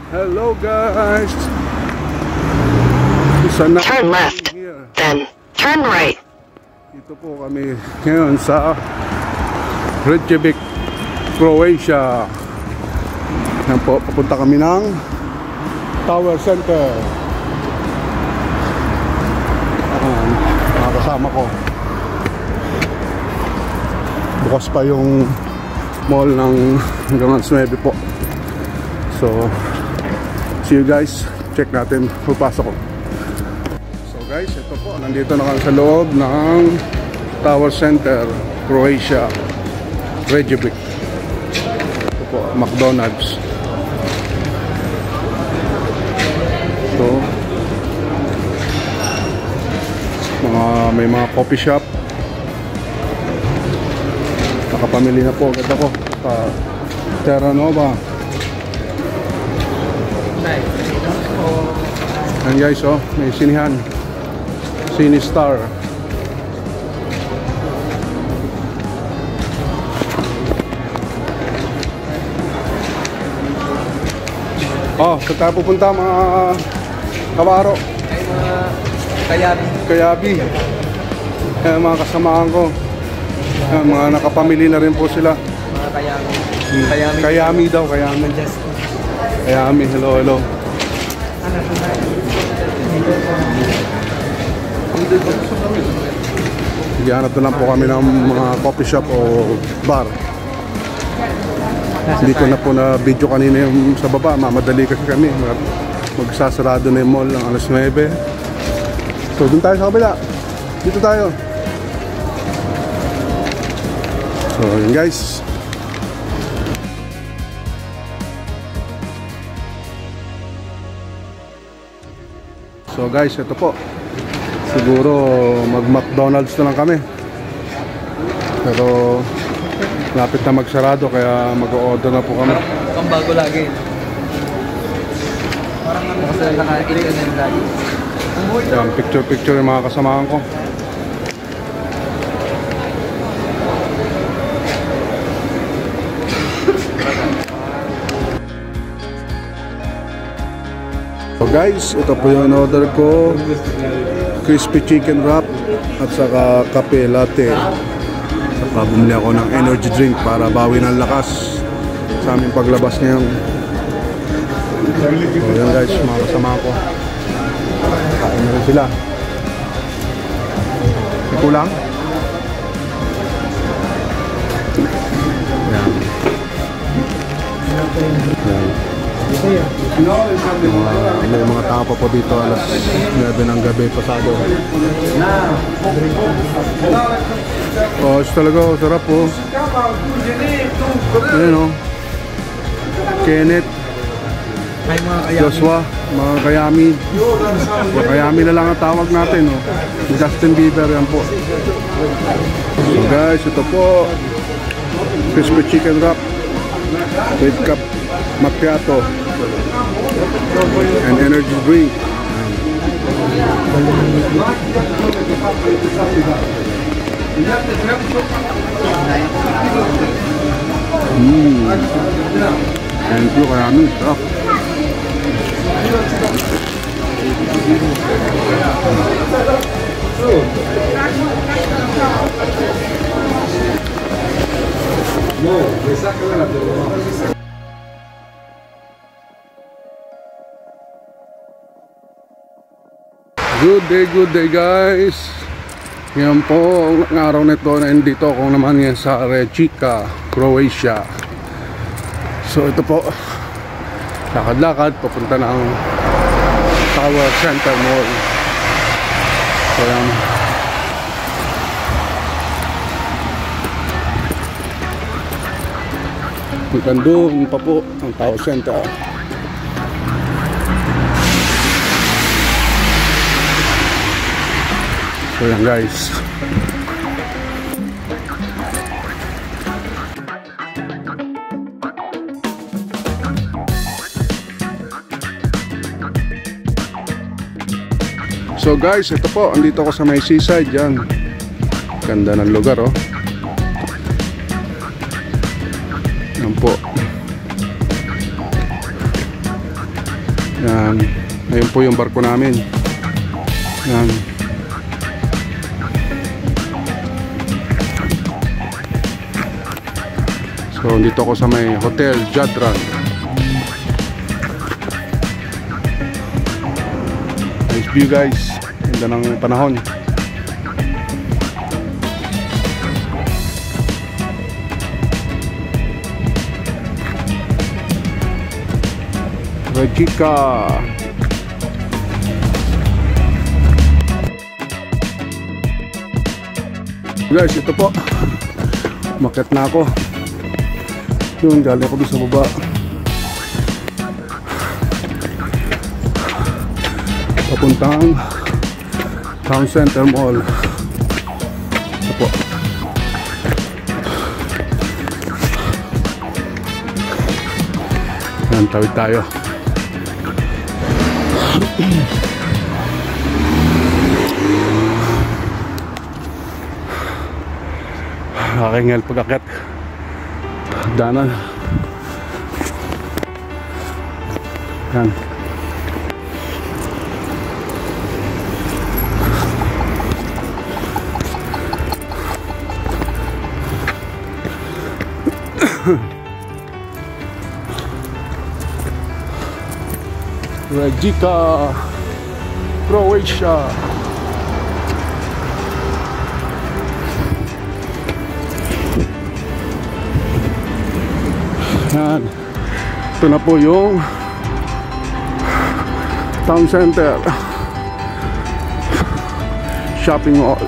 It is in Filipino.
Hello guys. Turn left, then turn right. Ito po kami ngayon sa Reykjavik, Croatia. Yan po, papunta kami ng Tower Center. Mga kasama ko. Bukas pa yung mall ng hanggang 9 po. So, see you guys. Check natin, pupasok ko. So guys, ito po, nandito na kami sa loob ng Tower Center, Croatia, Reykjavik. Ito po, McDonald's. So, may mga coffee shop. Nakapamili na po agad ako sa Terra Nova. Ayan guys, oh, may sinihan, Sinistar. Oh, saan tayo pupunta mga kabaro? Ay, mga Kayabi. Ayan, mga kasamaan ko. Ayan, mga nakapamili na rin po sila. Mga Kayami. Kayami daw, Kayami. Kayami, hello. Hihanap na lang po kami ng mga coffee shop o bar. Hindi ko na po na video kanina yung sa baba. Mamadali kasi kami. Magsasarado na yung mall ng alas 9. So dun tayo sa kabila. Dito tayo. So yun guys. So guys, ito po. Siguro mag-McDonald's na lang kami. Pero lapit na magsarado kaya mag-o-order na po kami. Ang bago lagi. Kasi naka-eat ka na yung lagi. Yan, picture yung mga kasamahan ko. So guys, ito po yung order ko. Crispy chicken wrap at saka kape latte. Saka bumili ako ng energy drink para bawi ng lakas sa aming paglabas ngayon. So yan guys, mga kasama ko. Kain na rin sila. May kulang? Yan. May mga tao pa po dito alas 9 ng gabi pasado. Oh, talaga, sarap po. Ayan o. Kenneth, Joshua, mga Kayami. Mga Kayami na lang ang tawag natin o. Justin Bieber yan po. So guys, ito po crispy chicken wrap with cup macchiato and energy drink. Thank you, Kayami. Sarap. Good day guys. Yan po ang araw nito na nandito ako naman yan sa Rijeka, Croatia. So ito po, lakad-lakad papunta ng Tower Center Mall. So yan, hanggang doon pa po ang Tower Center. So yan guys. So guys, ito po, andito ako sa may seaside yan. Ganda ng lugar oh. Yan po. Yan. Ayun po yung barko namin. Yan. So, dito ako sa may Hotel Jadran. Nice view guys. Ganda ng panahon. Regika. Guys, ito po. Umakyat na ako. Yun, galing ako doon sa baba. Papuntang Town Center Mall. Ito po. Yan, tawid tayo. Nakakingal pag-akyat. Danan. Yan. Regika, Croatia. Yan. Ito na po yung Town Center Shopping Mall.